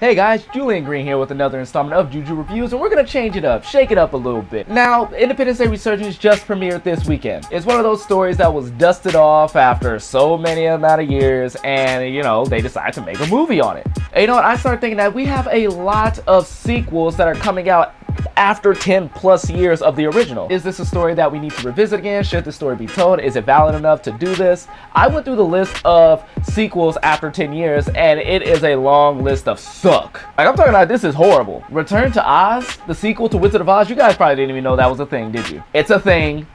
Hey guys, Julian Green here with another installment of Juju Reviews, and we're gonna change it up, shake it up a little bit. Now, Independence Day Resurgence just premiered this weekend. It's one of those stories that was dusted off after so many amount of years, and they decided to make a movie on it. And you know what, I started thinking that we have a lot of sequels that are coming out after 10 plus years of the original. Is this a story that we need to revisit again? Should the story be told? Is it valid enough to do this? I went through the list of sequels after 10 years and it is a long list of suck. Like, I'm talking about, this is horrible. Return to Oz, the sequel to Wizard of Oz, you guys probably didn't even know that was a thing, did you? It's a thing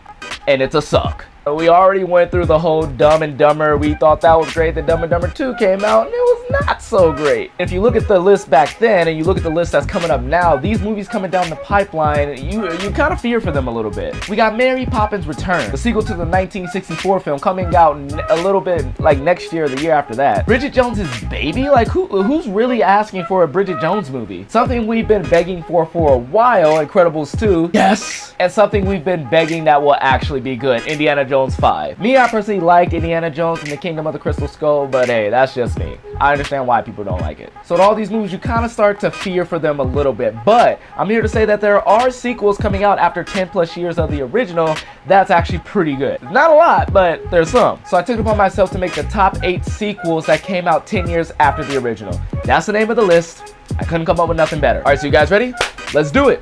and it's a suck. We already went through the whole Dumb and Dumber. We thought that was great. Then Dumb and Dumber 2 came out and it was not so great. If you look at the list back then and you look at the list that's coming up now, these movies coming down the pipeline, you kind of fear for them a little bit. We got Mary Poppins Return, the sequel to the 1964 film, coming out a little bit like next year or the year after that. Bridget Jones's Baby? Like, who's really asking for a Bridget Jones movie? Something we've been begging for a while. Incredibles 2. Yes! And something we've been begging that will actually be good. Indiana Jones 5. Me, I personally liked Indiana Jones and the Kingdom of the Crystal Skull, but hey, that's just me. I understand why people don't like it. So with all these movies, you kind of start to fear for them a little bit, but I'm here to say that there are sequels coming out after 10 plus years of the original that's actually pretty good. Not a lot, but there's some. So I took it upon myself to make the top 8 sequels that came out 10 years after the original. That's the name of the list. I couldn't come up with nothing better. All right, so you guys ready? Let's do it.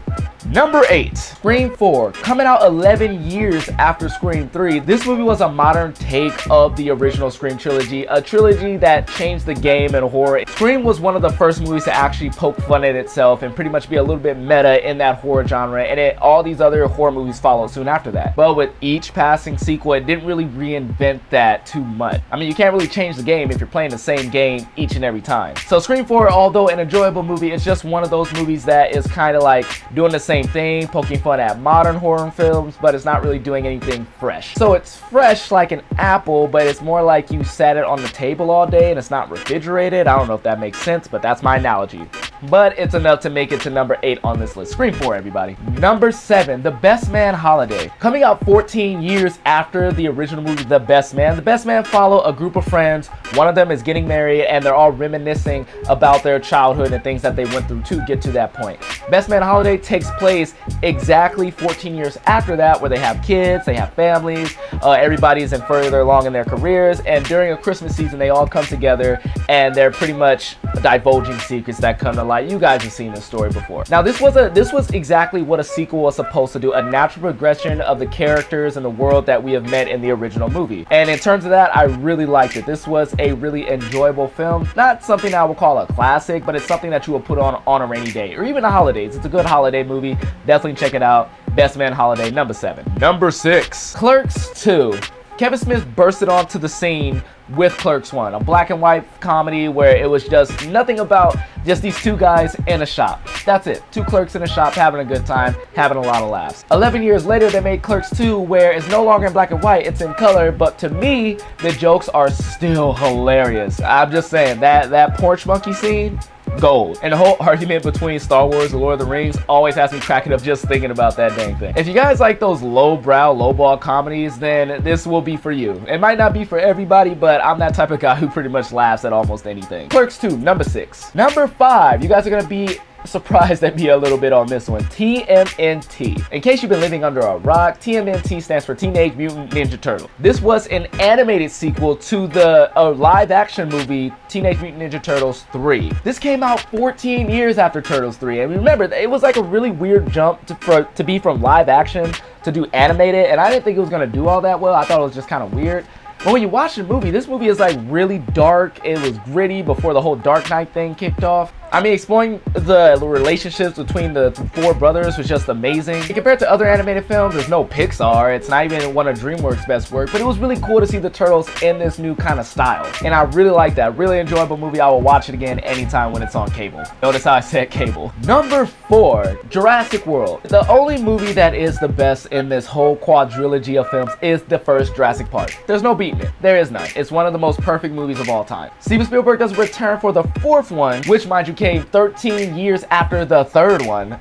Number 8, Scream 4, coming out 11 years after Scream 3. This movie was a modern take of the original Scream trilogy, a trilogy that changed the game in horror. Scream was one of the first movies to actually poke fun at itself and pretty much be a little bit meta in that horror genre, and all these other horror movies followed soon after that. But with each passing sequel, it didn't really reinvent that too much. I mean, you can't really change the game if you're playing the same game each and every time. So Scream 4, although an enjoyable movie, it's just one of those movies that is kind of like doing the same thing, poking fun at modern horror films, but it's not really doing anything fresh. So it's fresh like an apple, but it's more like you sat it on the table all day and it's not refrigerated. I don't know if that makes sense, but that's my analogy. But it's enough to make it to number 8 on this list. Scream 4, everybody. Number 7, The Best Man Holiday. Coming out 14 years after the original movie, The Best Man. The Best Man follow a group of friends. One of them is getting married and they're all reminiscing about their childhood and things that they went through to get to that point. Best Man Holiday takes place exactly 14 years after that, where they have kids, they have families, everybody's in further along in their careers, and during a Christmas season they all come together and they're pretty much divulging secrets that come to light. You guys have seen this story before. Now this was exactly what a sequel was supposed to do, a natural progression of the characters and the world that we have met in the original movie. And in terms of that, I really liked it. This was a really enjoyable film. Not something I would call a classic, but it's something that you will put on a rainy day or even the holidays. It's a good holiday movie. Definitely check it out. Best Man Holiday, number 7. Number 6, Clerks 2. Kevin Smith bursted onto the scene with Clerks 1, a black and white comedy where it was just nothing about just these two guys in a shop. That's it. Two clerks in a shop having a good time, having a lot of laughs. 11 years later, they made Clerks 2 where it's no longer in black and white, it's in color, but to me, the jokes are still hilarious. I'm just saying, that porch monkey scene, gold. And the whole argument between Star Wars and Lord of the Rings always has me cracking up just thinking about that dang thing. If you guys like those lowbrow, lowball comedies, then this will be for you. It might not be for everybody, but I'm that type of guy who pretty much laughs at almost anything. Clerks 2, number 6. Number 5, you guys are gonna be surprised at me a little bit on this one. TMNT. In case you've been living under a rock, TMNT stands for Teenage Mutant Ninja Turtle. This was an animated sequel to the live action movie Teenage Mutant Ninja Turtles 3. This came out 14 years after Turtles 3, and remember, it was like a really weird jump to be from live action to do animated, and I didn't think it was gonna do all that well. I thought it was just kind of weird. But when you watch the movie, this movie is like really dark. It was gritty before the whole Dark Knight thing kicked off. I mean, exploring the relationships between the 4 brothers was just amazing. And compared to other animated films, there's no Pixar. It's not even one of DreamWorks' best work, but it was really cool to see the Turtles in this new kind of style. And I really like that. Really enjoyable movie. I will watch it again anytime when it's on cable. Notice how I said cable. Number 4, Jurassic World. The only movie that is the best in this whole quadrilogy of films is the first Jurassic Park. There's no beating it. There is none. It's one of the most perfect movies of all time. Steven Spielberg does return for the 4th one, which, mind you, came 13 years after the third one.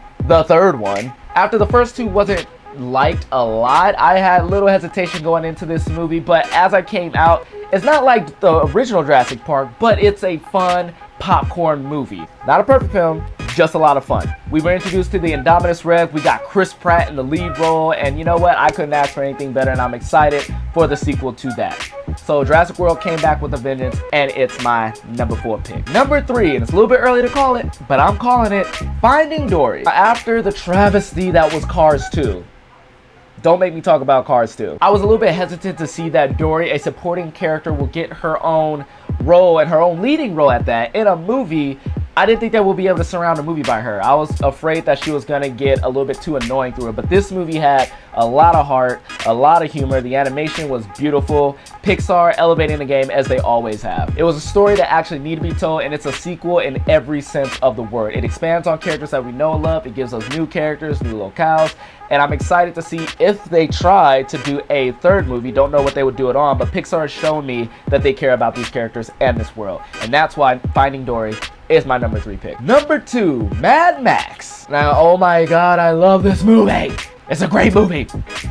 After the first 2 wasn't liked a lot, I had little hesitation going into this movie, but as I came out, it's not like the original Jurassic Park, but it's a fun, popcorn movie. Not a perfect film, just a lot of fun. We were introduced to the Indominus Rex. We got Chris Pratt in the lead role, and you know what? I couldn't ask for anything better, and I'm excited for the sequel to that. So Jurassic World came back with a vengeance, and it's my number 4 pick. Number 3, and it's a little bit early to call it, but I'm calling it Finding Dory. After the travesty that was Cars 2. Don't make me talk about Cars 2. I was a little bit hesitant to see that Dory, a supporting character, will get her own role, and her own leading role at that, in a movie. I didn't think that we'll be able to surround a movie by her. I was afraid that she was gonna get a little bit too annoying through it, but this movie had a lot of heart, a lot of humor. The animation was beautiful. Pixar elevating the game as they always have. It was a story that actually needed to be told, and it's a sequel in every sense of the word. It expands on characters that we know and love. It gives us new characters, new locales, and I'm excited to see if they try to do a third movie. Don't know what they would do it on, but Pixar has shown me that they care about these characters and this world, and that's why Finding Dory is my number 3 pick. Number 2, Mad Max. Now, oh my god, I love this movie. It's a great movie.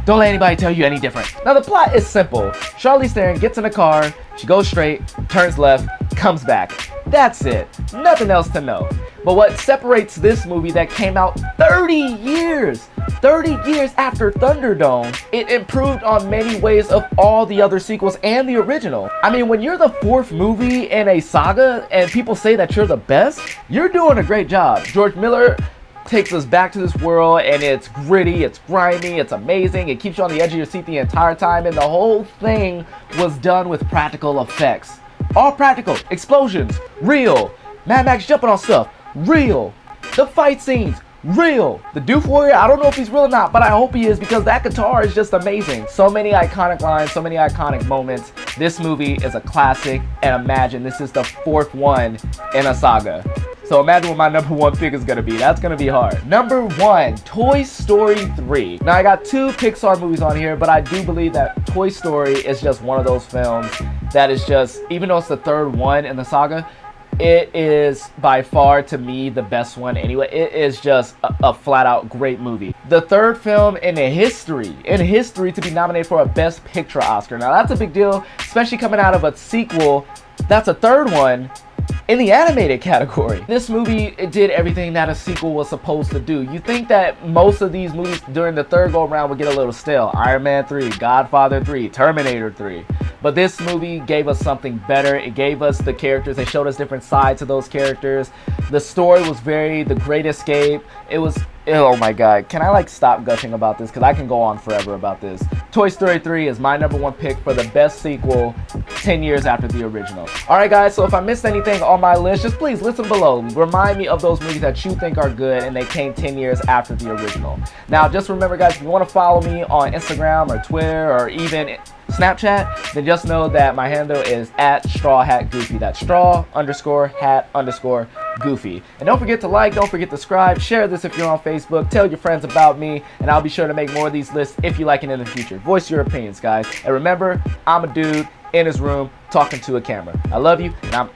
Don't let anybody tell you any different. Now, the plot is simple. Charlize Theron gets in a car, she goes straight, turns left, comes back. That's it. Nothing else to know. But what separates this movie that came out 30 years after Thunderdome, it improved on many ways of all the other sequels and the original. I mean, when you're the 4th movie in a saga and people say that you're the best, you're doing a great job. George Miller takes us back to this world, and it's gritty, it's grimy, it's amazing. It keeps you on the edge of your seat the entire time, and the whole thing was done with practical effects. All practical. Explosions, real. Mad Max jumping on stuff, real. The fight scenes, real. The Doof Warrior, I don't know if he's real or not, but I hope he is, because that guitar is just amazing. So many iconic lines, so many iconic moments. This movie is a classic, and imagine this is the 4th one in a saga. So imagine what my number 1 pick is gonna be. That's gonna be hard. Number 1, Toy Story 3. Now, I got 2 Pixar movies on here, but I do believe that Toy Story is just one of those films that is just, even though it's the 3rd one in the saga, it is by far, to me, the best one anyway. It is just a flat out great movie. The 3rd film in history to be nominated for a Best Picture Oscar. Now, that's a big deal, especially coming out of a sequel that's a 3rd one in the animated category. This movie, it did everything that a sequel was supposed to do. You think that most of these movies during the 3rd go around would get a little stale. Iron Man 3, Godfather 3, Terminator 3. But this movie gave us something better. It gave us the characters. They showed us different sides of those characters. The story was The Great Escape. It was, oh my god. Can I stop gushing about this? Because I can go on forever about this. Toy Story 3 is my number 1 pick for the best sequel 10 years after the original. Alright guys, so if I missed anything on my list, just please listen below. Remind me of those movies that you think are good and they came 10 years after the original. Now, just remember guys, if you want to follow me on Instagram or Twitter or even Snapchat, then just know that my handle is @StrawHatGoofy. That's straw_hat_goofy. And don't forget to like, don't forget to subscribe, share this if you're on Facebook, tell your friends about me, and I'll be sure to make more of these lists if you like it in the future. Voice your opinions, guys. And remember, I'm a dude in his room talking to a camera. I love you, and I'm